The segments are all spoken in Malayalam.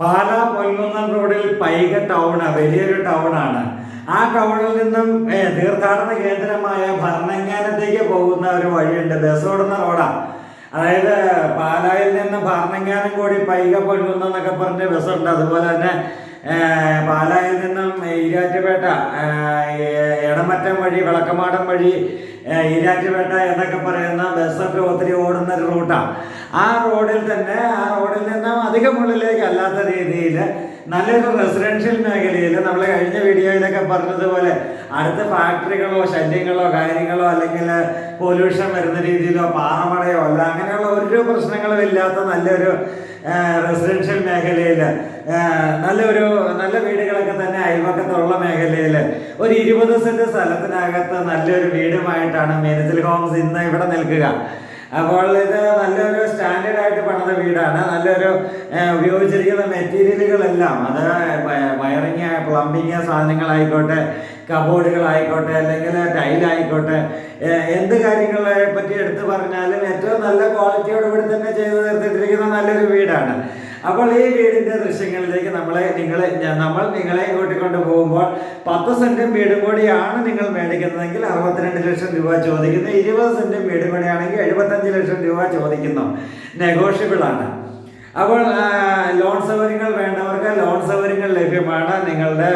പാലാ പൊൻകുന്നം റോഡിൽ പൈക ടൗണ് വലിയൊരു ടൗണാണ്. ആ ടൗണിൽ നിന്നും തീർത്ഥാടന കേന്ദ്രമായ ഭരണങ്ങാനത്തേക്ക് പോകുന്ന ഒരു വഴിയുണ്ട്. ബസ് ഓടുന്ന റോഡാണ്. അതായത് പാലായിൽ നിന്ന് ഭരണങ്ങാനം കൂടി പൈക പൊൻകുന്നം എന്നൊക്കെ പറഞ്ഞ് ബസ്സുണ്ട്. അതുപോലെ തന്നെ പാലായിൽ നിന്നും ഈരാറ്റുപേട്ട എടമറ്റം വഴി വിളക്കമാടം വഴി ഈരാറ്റുപേട്ട എന്നൊക്കെ പറയുന്ന ബസ്സൊക്കെ ഒത്തിരി ഓടുന്ന ഒരു റൂട്ടാണ്. ആ റോഡിൽ നിന്നും അധികം ഉള്ളിലേക്ക് അല്ലാത്ത രീതിയിൽ നല്ലൊരു റെസിഡൻഷ്യൽ മേഖലയിൽ നമ്മൾ കഴിഞ്ഞ വീഡിയോയിലൊക്കെ പറഞ്ഞതുപോലെ അടുത്ത ഫാക്ടറികളോ ശല്യങ്ങളോ കാര്യങ്ങളോ അല്ലെങ്കിൽ പൊല്യൂഷൻ വരുന്ന രീതിയിലോ പാറമടയോ അല്ല അങ്ങനെയുള്ള ഒരു പ്രശ്നങ്ങളും ഇല്ലാത്ത നല്ലൊരു റെസിഡൻഷ്യൽ മേഖലയിൽ നല്ല വീടുകളൊക്കെ തന്നെ അയൽവക്കത്തുള്ള മേഖലയിൽ ഒരു 20 സെന്റ് സ്ഥലത്തിനകത്ത് നല്ലൊരു വീടുമായിട്ടാണ് മീനച്ചിൽ ഹോംസ് ഇന്ന് ഇവിടെ നിൽക്കുക. അപ്പോൾ ഇത് നല്ലൊരു സ്റ്റാൻഡേർഡ് ആയിട്ട് പണിത വീടാണ്. നല്ലൊരു ഉപയോഗിച്ചിരിക്കുന്ന മെറ്റീരിയലുകളെല്ലാം അത് വയറിങ് പ്ലംബിങ് സാധനങ്ങളായിക്കോട്ടെ, കബോർഡുകളായിക്കോട്ടെ, അല്ലെങ്കിൽ ടൈലായിക്കോട്ടെ, എന്ത് കാര്യങ്ങളെ പറ്റി എടുത്തു പറഞ്ഞാലും ഏറ്റവും നല്ല ക്വാളിറ്റിയോടുകൂടി തന്നെ ചെയ്തു തീർത്തിട്ടിരിക്കുന്ന നല്ലൊരു വീടാണ്. അപ്പോൾ ഈ വീടിന്റെ ദൃശ്യങ്ങളിലേക്ക് നമ്മൾ നിങ്ങളെ കൂട്ടിക്കൊണ്ട് പോകുമ്പോൾ 10 സെന്റും വീടും കൂടിയാണ് നിങ്ങൾ മേടിക്കുന്നതെങ്കിൽ 62 ലക്ഷം രൂപ ചോദിക്കുന്നു. 20 സെന്റും വീടും കൂടിയാണെങ്കിൽ 75 ലക്ഷം രൂപ ചോദിക്കുന്നു. നെഗോഷ്യബിൾ ആണ്. അപ്പോൾ ലോൺ സൗകര്യങ്ങൾ വേണ്ടവർക്ക് ലോൺ സൗകര്യങ്ങൾ ലഭ്യമാണ്. നിങ്ങളുടെ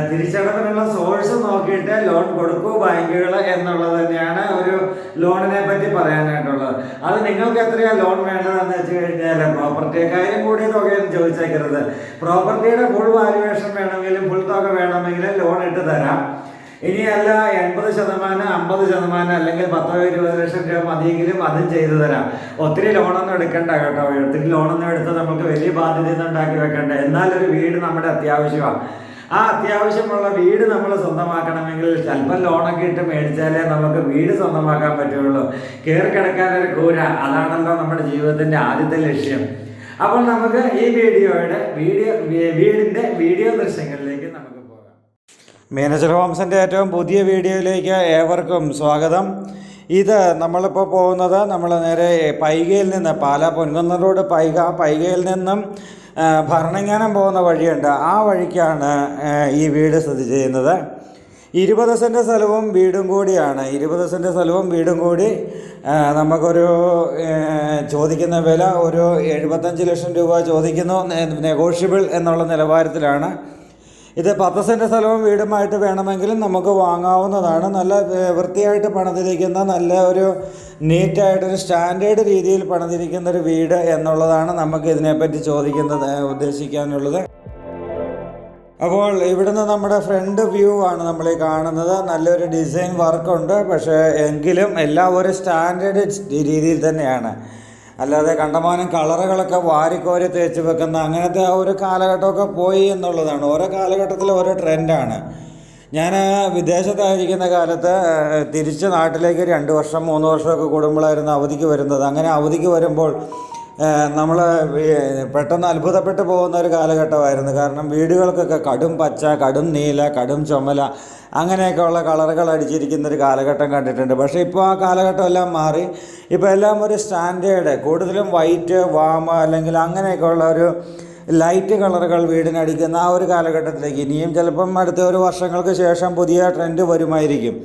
തിരിച്ചടവിനുള്ള സോഴ്സ് നോക്കിയിട്ട് ലോൺ കൊടുക്കൂ ബാങ്കുകൾ എന്നുള്ളത് തന്നെയാണ് ഒരു ലോണിനെ പറ്റി പറയാനായിട്ടുള്ളത്. അത് നിങ്ങൾക്ക് എത്രയാ ലോൺ വേണ്ടതെന്ന് വെച്ച് കഴിഞ്ഞാൽ പ്രോപ്പർട്ടിയെക്കാരും കൂടിയ തുകയൊന്നും ചോദിച്ചേക്കരുത്. പ്രോപ്പർട്ടിയുടെ ഫുൾ വാല്യുവേഷൻ വേണമെങ്കിലും ഫുൾ തുക വേണമെങ്കിലും ലോൺ ഇട്ട് തരാം. ഇനിയല്ല 80%, 50% അല്ലെങ്കിൽ 10-20 ലക്ഷം രൂപ മതിയെങ്കിലും അതും ചെയ്തു തരാം. ഒത്തിരി ലോണൊന്നും എടുക്കണ്ട കേട്ടോ. ഒത്തിരി ലോണൊന്നും എടുത്ത് നമുക്ക് വലിയ ബാധ്യതയൊന്നും ഉണ്ടാക്കി വെക്കണ്ട. എന്നാലൊരു വീട് നമ്മുടെ അത്യാവശ്യമാണ്. ആ അത്യാവശ്യമുള്ള വീട് നമ്മൾ സ്വന്തമാക്കണമെങ്കിൽ ചിലപ്പോൾ ലോണൊക്കെ ഇട്ട് മേടിച്ചാലേ നമുക്ക് വീട് സ്വന്തമാക്കാൻ പറ്റുള്ളൂ. കയറി കിടക്കാനൊരു കൂര, അതാണല്ലോ നമ്മുടെ ജീവിതത്തിൻ്റെ ആദ്യത്തെ ലക്ഷ്യം. അപ്പോൾ നമുക്ക് ഈ വീടിൻ്റെ വീഡിയോ ദൃശ്യങ്ങളിലേക്ക് നമുക്ക് മീനച്ചിൽ ഹോംസിൻ്റെ ഏറ്റവും പുതിയ വീഡിയോയിലേക്ക് ഏവർക്കും സ്വാഗതം. ഇത് നമ്മളിപ്പോൾ പോകുന്നത് നമ്മൾ നേരെ പൈകയിൽ നിന്ന് പാലാ പൊൻകുന്നം റോഡ് പൈകയിൽ നിന്നും ഭരണങ്ങാനം പോകുന്ന വഴിയുണ്ട്. ആ വഴിക്കാണ് ഈ വീട് സ്ഥിതി ചെയ്യുന്നത്. 20 സെൻറ്റ് സ്ഥലവും വീടും കൂടിയാണ്. 20 സെൻറ്റ് സ്ഥലവും വീടും കൂടി നമുക്കൊരു ചോദിക്കുന്ന വില ഒരു 75 ലക്ഷം രൂപ ചോദിക്കുന്നു. നെഗോഷ്യബിൾ എന്നുള്ള നിലവാരത്തിലാണ്. ഇത് 10 സെൻറ്റ് സ്ഥലവും വീടുമായിട്ട് വേണമെങ്കിലും നമുക്ക് വാങ്ങാവുന്നതാണ്. നല്ല വൃത്തിയായിട്ട് പണിതിരിക്കുന്ന നല്ല ഒരു നീറ്റായിട്ടൊരു സ്റ്റാൻഡേർഡ് രീതിയിൽ പണിതിരിക്കുന്ന ഒരു വീട് എന്നുള്ളതാണ് നമുക്ക് ഇതിനെപ്പറ്റി ഉദ്ദേശിക്കാനുള്ളത്. അപ്പോൾ ഇവിടുന്ന് നമ്മുടെ ഫ്രണ്ട് വ്യൂ ആണ് നമ്മൾ കാണുന്നത്. നല്ലൊരു ഡിസൈൻ വർക്കുണ്ട്. പക്ഷേ എങ്കിലും എല്ലാം ഒരു സ്റ്റാൻഡേർഡ് രീതിയിൽ തന്നെയാണ്. അല്ലാതെ കണ്ടമാനം കളറുകളൊക്കെ വാരിക്കോരി തേച്ച് വെക്കുന്ന അങ്ങനത്തെ ആ ഒരു കാലഘട്ടമൊക്കെ പോയി എന്നുള്ളതാണ്. ഓരോ കാലഘട്ടത്തിൽ ഓരോ ട്രെൻഡാണ്. ഞാൻ വിദേശത്തായിരിക്കുന്ന കാലത്ത് തിരിച്ച് നാട്ടിലേക്ക് 2 വർഷം 3 വർഷമൊക്കെ കൂടുമ്പോഴായിരുന്നു അവധിക്ക് വരുന്നത്. അങ്ങനെ അവധിക്ക് വരുമ്പോൾ നമ്മൾ പെട്ടെന്ന് അത്ഭുതപ്പെട്ടു പോകുന്ന ഒരു കാലഘട്ടമായിരുന്നു. കാരണം വീടുകൾക്കൊക്കെ കടും പച്ച, കടും നീല, കടും ചുമല അങ്ങനെയൊക്കെയുള്ള കളറുകൾ അടിച്ചിരിക്കുന്നൊരു കാലഘട്ടം കണ്ടിട്ടുണ്ട്. പക്ഷേ ഇപ്പോൾ ആ കാലഘട്ടം എല്ലാം മാറി. ഇപ്പോൾ എല്ലാം ഒരു സ്റ്റാൻഡേർഡ്, കൂടുതലും വൈറ്റ്, വാം അല്ലെങ്കിൽ അങ്ങനെയൊക്കെയുള്ള ഒരു ലൈറ്റ് കളറുകൾ വീടിനടിക്കുന്ന ആ ഒരു കാലഘട്ടത്തിലേക്ക് ഇനിയും ചിലപ്പം അടുത്ത ഒരു വർഷങ്ങൾക്ക് ശേഷം പുതിയ ട്രെൻഡ് വരുമായിരിക്കും.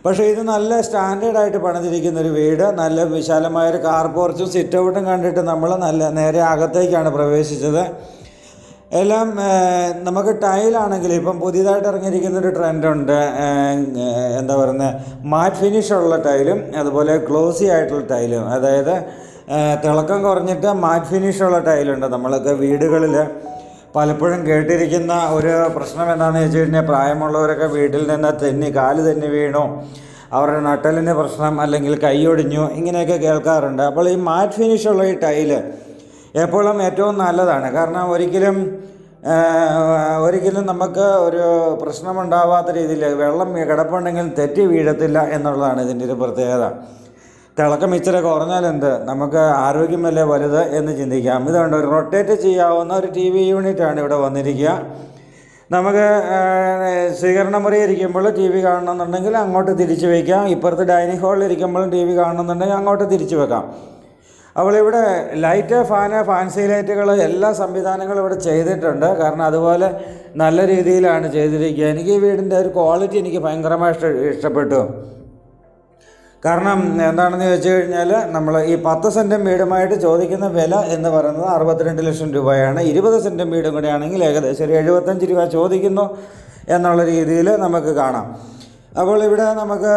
പക്ഷേ ഇത് നല്ല സ്റ്റാൻഡേർഡായിട്ട് പണിതിരിക്കുന്നൊരു വീട്. നല്ല വിശാലമായൊരു കാർ പോർച്ചും സിറ്റ് ഔട്ടും കണ്ടിട്ട് നമ്മൾ നേരെ അകത്തേക്കാണ് പ്രവേശിച്ചത്. എല്ലാം നമുക്ക് ടൈലാണെങ്കിൽ ഇപ്പം പുതിയതായിട്ട് ഇറങ്ങിയിരിക്കുന്നൊരു ട്രെൻഡുണ്ട്. എന്താ പറയുന്നത്, മാറ്റ് ഫിനിഷുള്ള ടൈലും അതുപോലെ ഗ്ലോസി ആയിട്ടുള്ള ടൈലും. അതായത് തിളക്കം കുറഞ്ഞിട്ട് മാറ്റ് ഫിനിഷുള്ള ടൈലുണ്ട്. നമ്മളൊക്കെ വീടുകളിൽ പലപ്പോഴും കേട്ടിരിക്കുന്ന ഒരു പ്രശ്നം എന്താണെന്ന് വെച്ച് കഴിഞ്ഞാൽ പ്രായമുള്ളവരൊക്കെ വീട്ടിൽ നിന്ന് കാല് തെന്നി വീണു, അവരുടെ നട്ടലിന് പ്രശ്നം അല്ലെങ്കിൽ കൈയൊടിഞ്ഞു, ഇങ്ങനെയൊക്കെ കേൾക്കാറുണ്ട്. അപ്പോൾ ഈ മാറ്റ് ഫിനിഷുള്ള ഈ ടൈല് എപ്പോഴും ഏറ്റവും നല്ലതാണ്. കാരണം ഒരിക്കലും നമുക്ക് ഒരു പ്രശ്നമുണ്ടാവാത്ത രീതിയിൽ വെള്ളം കിടപ്പുണ്ടെങ്കിൽ തെറ്റി വീഴത്തില്ല എന്നുള്ളതാണ് ഇതിൻ്റെ ഒരു പ്രത്യേകത. തിളക്കം ഇച്ചിരി കുറഞ്ഞാലെന്ത്, നമുക്ക് ആരോഗ്യമല്ലേ വലുത് എന്ന് ചിന്തിക്കാം. ഇതുകൊണ്ട് ഒരു റൊട്ടേറ്റ് ചെയ്യാവുന്ന ഒരു TV യൂണിറ്റാണ് ഇവിടെ വന്നിരിക്കുക. നമുക്ക് സ്വീകരണ മുറി ഇരിക്കുമ്പോൾ TV കാണണമെന്നുണ്ടെങ്കിൽ അങ്ങോട്ട് തിരിച്ചു വയ്ക്കാം. ഇപ്പുറത്ത് ഡൈനിങ് ഹാളിൽ ഇരിക്കുമ്പോഴും TV കാണണമെന്നുണ്ടെങ്കിൽ അങ്ങോട്ട് തിരിച്ചു വെക്കാം. അപ്പോൾ ഇവിടെ ലൈറ്റ്, ഫാൻസി ലൈറ്റുകൾ എല്ലാ സംവിധാനങ്ങളും ഇവിടെ ചെയ്തിട്ടുണ്ട്. കാരണം അതുപോലെ നല്ല രീതിയിലാണ് ചെയ്തിരിക്കുക. എനിക്ക് ഈ വീടിൻ്റെ ഒരു ക്വാളിറ്റി എനിക്ക് ഭയങ്കരമായി ഇഷ്ടപ്പെട്ടു. കാരണം എന്താണെന്ന് ചോദിച്ചു കഴിഞ്ഞാൽ, നമ്മൾ ഈ 10 സെൻറ്റും വീടുമായിട്ട് ചോദിക്കുന്ന വില എന്ന് പറയുന്നത് 62 ലക്ഷം രൂപയാണ്. 20 സെൻറ്റും വീടും കൂടെ ആണെങ്കിൽ ഏകദേശം ഒരു 75 രൂപ ചോദിക്കുന്നു എന്നുള്ള രീതിയിൽ നമുക്ക് കാണാം. അപ്പോൾ ഇവിടെ നമുക്ക്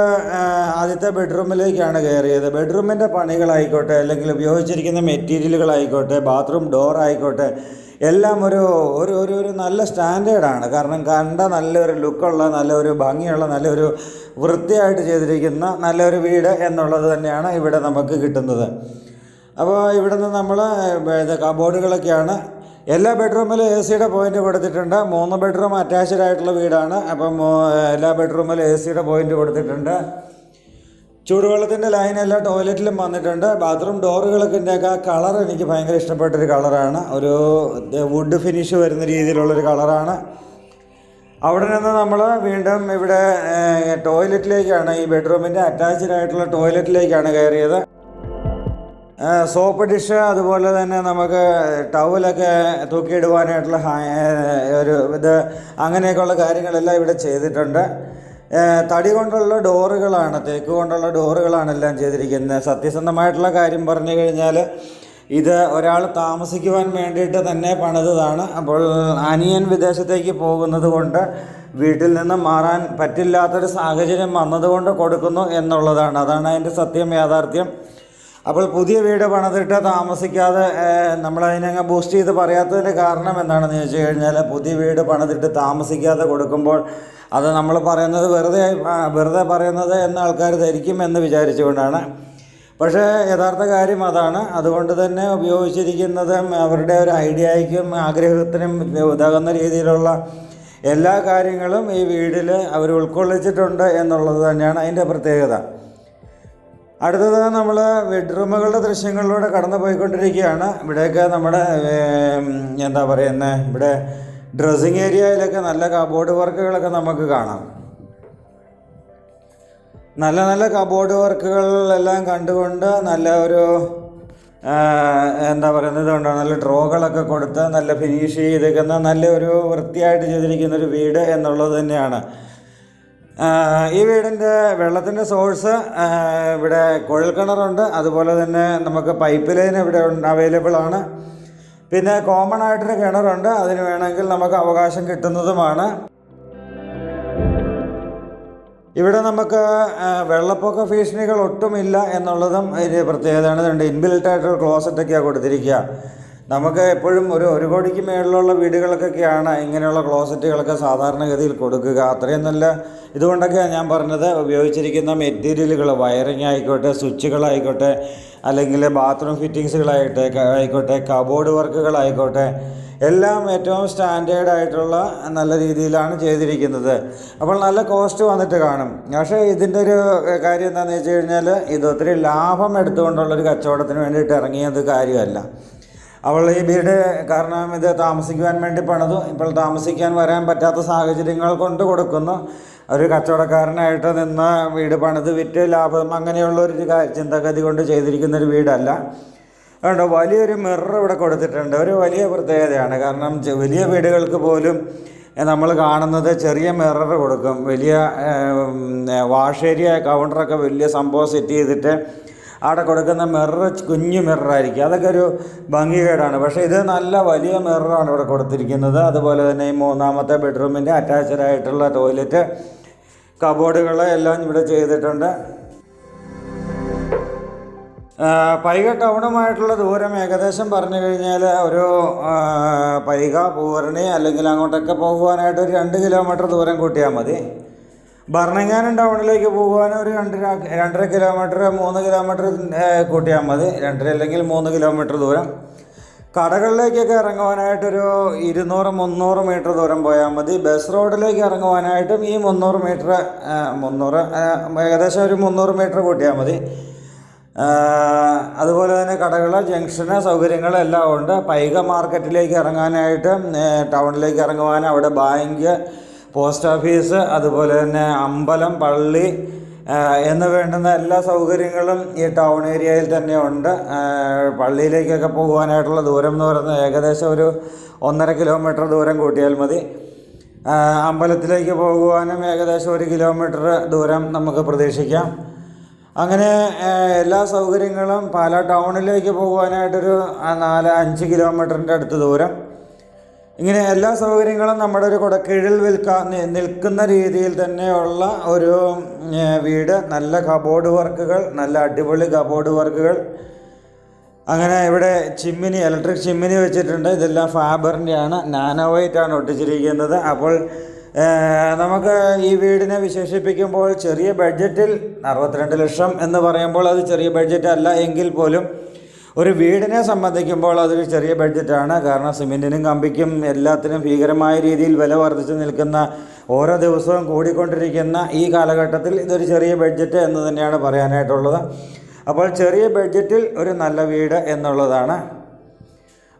ആദ്യത്തെ ബെഡ്റൂമിലേക്കാണ് കയറിയത്. ബെഡ്റൂമിൻ്റെ പണികളായിക്കോട്ടെ, അല്ലെങ്കിൽ ഉപയോഗിച്ചിരിക്കുന്ന മെറ്റീരിയലുകളായിക്കോട്ടെ, ബാത്റൂം ഡോർ ആയിക്കോട്ടെ, എല്ലാം ഒരു നല്ല സ്റ്റാൻഡേർഡാണ്. കാരണം കണ്ട നല്ലൊരു ലുക്കുള്ള, നല്ലൊരു ഭംഗിയുള്ള, നല്ലൊരു വൃത്തിയായിട്ട് ചെയ്തിരിക്കുന്ന നല്ലൊരു വീട് എന്നുള്ളത് തന്നെയാണ് ഇവിടെ നമുക്ക് കിട്ടുന്നത്. അപ്പോൾ ഇവിടെ നിന്ന് നമ്മൾ കബോർഡുകളൊക്കെയാണ്. എല്ലാ ബെഡ്റൂമിലും AC പോയിൻ്റ് കൊടുത്തിട്ടുണ്ട്. 3 ബെഡ്റൂം അറ്റാച്ച്ഡ് ആയിട്ടുള്ള വീടാണ്. അപ്പം എല്ലാ ബെഡ്റൂമിലും AC പോയിൻ്റ് കൊടുത്തിട്ടുണ്ട്. ചൂടുവെള്ളത്തിൻ്റെ ലൈൻ എല്ലാ ടോയ്ലറ്റിലും വന്നിട്ടുണ്ട്. ബാത്റൂം ഡോറുകളൊക്കെ ആ കളർ എനിക്ക് ഭയങ്കര ഇഷ്ടപ്പെട്ടൊരു കളറാണ്. ഒരു വുഡ് ഫിനിഷ് വരുന്ന രീതിയിലുള്ളൊരു കളറാണ്. അവിടെ നിന്ന് നമ്മൾ വീണ്ടും ഇവിടെ ടോയ്ലറ്റിലേക്കാണ്, ഈ ബെഡ്റൂമിൻ്റെ അറ്റാച്ച്ഡ് ആയിട്ടുള്ള ടോയ്ലറ്റിലേക്കാണ് കയറിയത്. സോപ്പ് ഡിഷ്, അതുപോലെ തന്നെ നമുക്ക് ടവലൊക്കെ തൂക്കിയിടുവാനായിട്ടുള്ള ഒരു ഇത്, അങ്ങനെയൊക്കെയുള്ള കാര്യങ്ങളെല്ലാം ഇവിടെ ചെയ്തിട്ടുണ്ട്. തടി കൊണ്ടുള്ള ഡോറുകളാണ്, തേക്ക് കൊണ്ടുള്ള ഡോറുകളാണ് എല്ലാം ചെയ്തിരിക്കുന്നത്. സത്യസന്ധമായിട്ടുള്ള കാര്യം പറഞ്ഞു കഴിഞ്ഞാൽ ഇത് ഒരാൾ താമസിക്കുവാൻ വേണ്ടിയിട്ട് തന്നെ പണിതാണ്. അപ്പോൾ അനിയൻ വിദേശത്തേക്ക് പോകുന്നത് കൊണ്ട് വീട്ടിൽ നിന്ന് മാറാൻ പറ്റില്ലാത്തൊരു സാഹചര്യം വന്നതുകൊണ്ട് കൊടുക്കുന്നു എന്നുള്ളതാണ്. അതാണ് അതിൻ്റെ യാഥാർത്ഥ്യം. അപ്പോൾ പുതിയ വീട് പണിതിട്ട് താമസിക്കാതെ നമ്മളതിനങ്ങ് ബൂസ്റ്റ് ചെയ്ത് പറയാത്തതിൻ്റെ കാരണം എന്താണെന്ന് ചോദിച്ചു കഴിഞ്ഞാൽ, പുതിയ വീട് പണിതിട്ട് താമസിക്കാതെ കൊടുക്കുമ്പോൾ അത് നമ്മൾ പറയുന്നത് വെറുതെ പറയുന്നത് എന്ന് ആൾക്കാർ ധരിക്കും എന്ന് വിചാരിച്ചുകൊണ്ടാണ്. പക്ഷേ യഥാർത്ഥ കാര്യം അതാണ്. അതുകൊണ്ട് തന്നെ ഉപയോഗിച്ചിരിക്കുന്നത് അവരുടെ ഒരു ഐഡിയയ്ക്കും ആഗ്രഹത്തിനും ഉതകുന്ന രീതിയിലുള്ള എല്ലാ കാര്യങ്ങളും ഈ വീട്ടിൽ അവർ ഉൾക്കൊള്ളിച്ചിട്ടുണ്ട് എന്നുള്ളത് തന്നെയാണ് അതിൻ്റെ പ്രത്യേകത. അടുത്തത് നമ്മൾ ബെഡ്റൂമുകളുടെ ദൃശ്യങ്ങളിലൂടെ കടന്നു പോയിക്കൊണ്ടിരിക്കുകയാണ്. ഇവിടെയൊക്കെ നമ്മുടെ എന്താ പറയുന്നത്, ഇവിടെ ഡ്രസ്സിങ് ഏരിയയിലൊക്കെ നല്ല കബോർഡ് വർക്കുകളൊക്കെ നമുക്ക് കാണാം. നല്ല കബോർഡ് വർക്കുകളെല്ലാം കണ്ടുകൊണ്ട് നല്ല ഒരു എന്താ പറയുന്നത് കൊണ്ടാണ് നല്ല ഡ്രോകളൊക്കെ കൊടുത്ത് നല്ല ഫിനിഷ് ചെയ്തിരിക്കുന്ന നല്ലൊരു വൃത്തിയായിട്ട് ചെയ്തിരിക്കുന്നൊരു വീട് എന്നുള്ളത് തന്നെയാണ്. ഈ വീടിൻ്റെ വെള്ളത്തിൻ്റെ സോഴ്സ് ഇവിടെ കുഴൽക്കിണറുണ്ട്. അതുപോലെ തന്നെ നമുക്ക് പൈപ്പ് ലൈൻ ഇവിടെ അവൈലബിൾ ആണ്. പിന്നെ കോമൺ ആയിട്ടൊരു കിണറുണ്ട്. അതിന് വേണമെങ്കിൽ നമുക്ക് അവകാശം കിട്ടുന്നതുമാണ്. ഇവിടെ നമുക്ക് വെള്ളപ്പൊക്ക ഭീഷണികൾ ഒട്ടുമില്ല എന്നുള്ളതും ഇതിൻ്റെ പ്രത്യേകതയാണ്. ഇൻബിൽട്ടായിട്ടൊരു ക്ലോസറ്റൊക്കെയാണ് കൊടുത്തിരിക്കുക. നമുക്ക് എപ്പോഴും ഒരു കോടിക്ക് മേളിലുള്ള വീടുകൾക്കൊക്കെയാണ് ഇങ്ങനെയുള്ള ക്ലോസറ്റുകളൊക്കെ സാധാരണഗതിയിൽ കൊടുക്കുക. അത്രയും നല്ല ഇതുകൊണ്ടൊക്കെയാണ് ഞാൻ പറഞ്ഞത്, ഉപയോഗിച്ചിരിക്കുന്ന മെറ്റീരിയലുകൾ, വയറിങ് ആയിക്കോട്ടെ, സ്വിച്ചുകളായിക്കോട്ടെ, അല്ലെങ്കിൽ ബാത്റൂം ആയിക്കോട്ടെ, കബോർഡ് വർക്കുകളായിക്കോട്ടെ, എല്ലാം ഏറ്റവും സ്റ്റാൻഡേർഡായിട്ടുള്ള നല്ല രീതിയിലാണ് ചെയ്തിരിക്കുന്നത്. അപ്പോൾ നല്ല കോസ്റ്റ് വന്നിട്ട് കാണും. പക്ഷേ ഇതിൻ്റെ ഒരു കാര്യം എന്താണെന്ന് വെച്ച് കഴിഞ്ഞാൽ, ഇത് ഒത്തിരി ലാഭം എടുത്തുകൊണ്ടുള്ളൊരു കച്ചവടത്തിന് വേണ്ടിയിട്ട് ഇറങ്ങിയത് കാര്യമല്ല. അവൾ ഈ വീട് കാരണം ഇത് താമസിക്കുവാൻ വേണ്ടി പണിതു. ഇപ്പോൾ താമസിക്കാൻ വരാൻ പറ്റാത്ത സാഹചര്യങ്ങൾ കൊണ്ട് കൊടുക്കുന്നു. ഒരു കച്ചവടക്കാരനായിട്ട് നിന്ന് വീട് പണിത് വിറ്റ് ലാഭം അങ്ങനെയുള്ളൊരു ചിന്താഗതി കൊണ്ട് ചെയ്തിരിക്കുന്നൊരു വീടല്ല. അതുകൊണ്ട് വലിയൊരു മിറർ ഇവിടെ കൊടുത്തിട്ടുണ്ട്. ഒരു വലിയ പ്രത്യേകതയാണ്. കാരണം വലിയ വീടുകൾക്ക് പോലും നമ്മൾ കാണുന്നത് ചെറിയ മിറർ കൊടുക്കും. വലിയ വാഷ് ഏരിയ കൗണ്ടറൊക്കെ വലിയ സംഭവം സെറ്റ് ചെയ്തിട്ട് അവിടെ കൊടുക്കുന്ന മിറർ കുഞ്ഞു മിററായിരിക്കും. അതൊക്കെ ഒരു ഭംഗികേടാണ്. പക്ഷേ ഇത് നല്ല വലിയ മിററാണ് ഇവിടെ കൊടുത്തിരിക്കുന്നത്. അതുപോലെ തന്നെ ഈ 3ാമത്തെ ബെഡ്റൂമിൻ്റെ അറ്റാച്ച്ഡ് ആയിട്ടുള്ള ടോയ്ലറ്റ്, കബോർഡുകൾ എല്ലാം ഇവിടെ ചെയ്തിട്ടുണ്ട്. പൈക ടൗണുമായിട്ടുള്ള ദൂരം ഏകദേശം പറഞ്ഞു കഴിഞ്ഞാൽ ഒരു പൈക, പൂവരണി അല്ലെങ്കിൽ അങ്ങോട്ടൊക്കെ പോകുവാനായിട്ട് ഒരു 2 കിലോമീറ്റർ ദൂരം കൂട്ടിയാൽ മതി. ഭരണങ്ങാനം ടൗണിലേക്ക് പോകുവാൻ ഒരു 2.5 കിലോമീറ്റർ 3 കിലോമീറ്റർ കൂട്ടിയാൽ മതി. 2 അല്ലെങ്കിൽ 3 കിലോമീറ്റർ ദൂരം. കടകളിലേക്കൊക്കെ ഇറങ്ങുവാനായിട്ടൊരു 200-300 മീറ്റർ ദൂരം പോയാൽ മതി. ബസ് റോഡിലേക്ക് ഇറങ്ങുവാനായിട്ടും ഈ 300 മീറ്റർ ഏകദേശം ഒരു 300 മീറ്റർ കൂട്ടിയാൽ മതി. അതുപോലെ തന്നെ കടകൾ, ജംഗ്ഷന് സൗകര്യങ്ങളെല്ലാം ഉണ്ട്. പൈക മാർക്കറ്റിലേക്ക് ഇറങ്ങാനായിട്ട് ടൗണിലേക്ക് ഇറങ്ങുവാൻ അവിടെ ബാങ്ക്, പോസ്റ്റ് ഓഫീസ്, അതുപോലെ തന്നെ അമ്പലം, പള്ളി എന്ന് വേണ്ടുന്ന എല്ലാ സൗകര്യങ്ങളും ഈ ടൗൺ ഏരിയയിൽ തന്നെ ഉണ്ട്. പള്ളിയിലേക്കൊക്കെ പോകുവാനായിട്ടുള്ള ദൂരം എന്ന് പറയുന്നത് ഏകദേശം ഒരു 1.5 കിലോമീറ്റർ ദൂരം കൂട്ടിയാൽ മതി. അമ്പലത്തിലേക്ക് പോകുവാനും ഏകദേശം 1 കിലോമീറ്റർ ദൂരം നമുക്ക് പ്രതീക്ഷിക്കാം. അങ്ങനെ എല്ലാ സൗകര്യങ്ങളും പാലാ ടൗണിലേക്ക് പോകുവാനായിട്ടൊരു 4-5 കിലോമീറ്ററിൻ്റെ അടുത്ത് ദൂരം. ഇങ്ങനെ എല്ലാ സൗകര്യങ്ങളും നമ്മുടെ ഒരു കുടക്കീഴിൽ നിൽക്കുന്ന രീതിയിൽ തന്നെയുള്ള ഒരു വീട്. നല്ല കബോർഡ് വർക്കുകൾ, നല്ല അടിപൊളി കബോർഡ് വർക്കുകൾ. അങ്ങനെ ഇവിടെ ചിമ്മിനി, ഇലക്ട്രിക് ചിമ്മിനി വെച്ചിട്ടുണ്ട്. ഇതെല്ലാം ഫാബറിൻ്റെയാണ്, നാനോ വൈറ്റാണ് ഒട്ടിച്ചിരിക്കുന്നത്. അപ്പോൾ നമുക്ക് ഈ വീടിനെ വിശേഷിപ്പിക്കുമ്പോൾ ചെറിയ ബഡ്ജറ്റിൽ 62 ലക്ഷം എന്ന് പറയുമ്പോൾ അത് ചെറിയ ബഡ്ജറ്റ് അല്ല എങ്കിൽ പോലും ഒരു വീടിനെ സംബന്ധിക്കുമ്പോൾ അതൊരു ചെറിയ ബഡ്ജറ്റാണ്. കാരണം സിമെൻറ്റിനും കമ്പിക്കും എല്ലാത്തിനും ഭീകരമായ രീതിയിൽ വില വർദ്ധിച്ചു നിൽക്കുന്ന, ഓരോ ദിവസവും കൂടിക്കൊണ്ടിരിക്കുന്ന ഈ കാലഘട്ടത്തിൽ ഇതൊരു ചെറിയ ബഡ്ജറ്റ് എന്ന് തന്നെയാണ് പറയാനായിട്ടുള്ളത്. അപ്പോൾ ചെറിയ ബഡ്ജറ്റിൽ ഒരു നല്ല വീട് എന്നുള്ളതാണ്.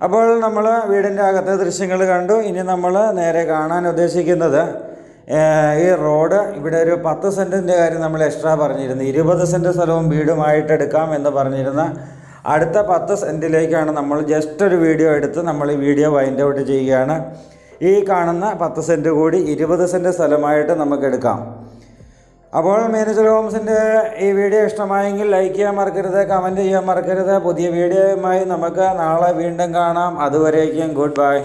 അപ്പോൾ നമ്മൾ വീടിൻ്റെ അകത്തെ ദൃശ്യങ്ങൾ കണ്ടു. ഇനി നമ്മൾ നേരെ കാണാൻ ഉദ്ദേശിക്കുന്നത് ഈ റോഡ്. ഇവിടെ ഒരു 10 സെൻറ്റിൻ്റെ കാര്യം നമ്മൾ എക്സ്ട്രാ പറഞ്ഞിരുന്നു. 20 സെൻറ്റ് സ്ഥലവും വീടുമായിട്ടെടുക്കാം എന്ന് പറഞ്ഞിരുന്ന അടുത്ത 10 സെൻറ്റിലേക്കാണ് നമ്മൾ ജസ്റ്റ് ഒരു വീഡിയോ എടുത്ത് നമ്മൾ ഈ വീഡിയോ വൈൻഡ് ഔട്ട് ചെയ്യുകയാണ്. ഈ കാണുന്ന 10 സെൻറ്റ് കൂടി 20 സെൻറ്റ് സ്ഥലമായിട്ട് നമുക്ക് എടുക്കാം. അപ്പോൾ മീനച്ചൽ ഹോംസിൻ്റെ ഈ വീഡിയോ ഇഷ്ടമായെങ്കിൽ ലൈക്ക് ചെയ്യാൻ മറക്കരുത്, കമൻറ്റ് ചെയ്യാൻ മറക്കരുത്. പുതിയ വീഡിയോയുമായി നമുക്ക് നാളെ വീണ്ടും കാണാം. അതുവരേക്കും ഗുഡ് ബൈ.